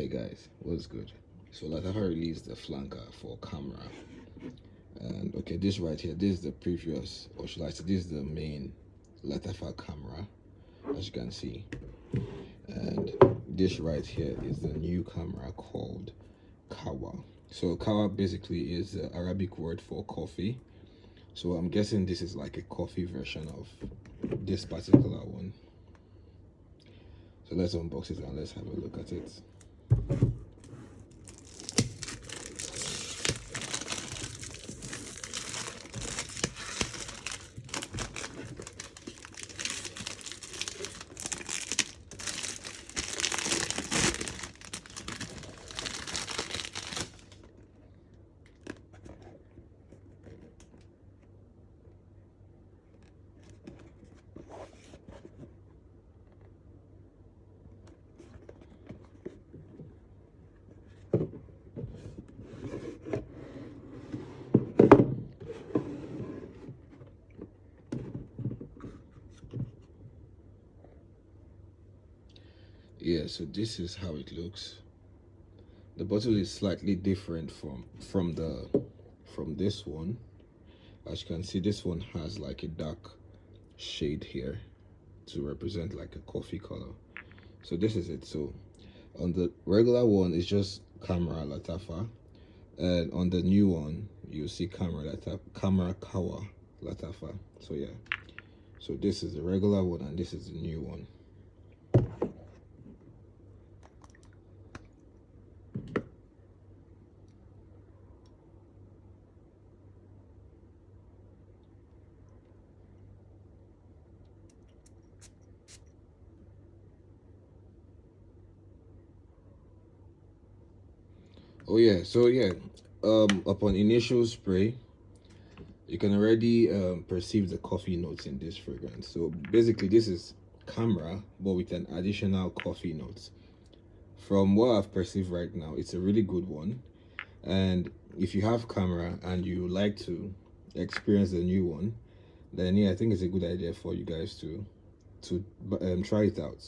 Hey guys, what's good? So Lattafa released the flanker for Khamrah, and okay, this right here, this is the previous, or should I say, this is the main Lattafa Khamrah, as you can see, and this right here is the new Khamrah called Qahwa. So Qahwa basically is the Arabic word for coffee. So I'm guessing this is like a coffee version of this particular one. So let's unbox it and let's have a look at it. Yeah, so this is how it looks. The bottle is slightly different from this one. As you can see, this one has like a dark shade here to represent like a coffee color. So this is it. So on the regular one, it's just Khamrah Lattafa, and on the new one, you see Khamrah Qahwa Lattafa. So yeah, so this is the regular one and this is the new one. Oh yeah, so yeah, upon initial spray, you can already perceive the coffee notes in this fragrance. So basically, this is Khamrah, but with an additional coffee notes. From what I've perceived right now, it's a really good one. And if you have Khamrah and you like to experience the new one, then yeah, I think it's a good idea for you guys to try it out.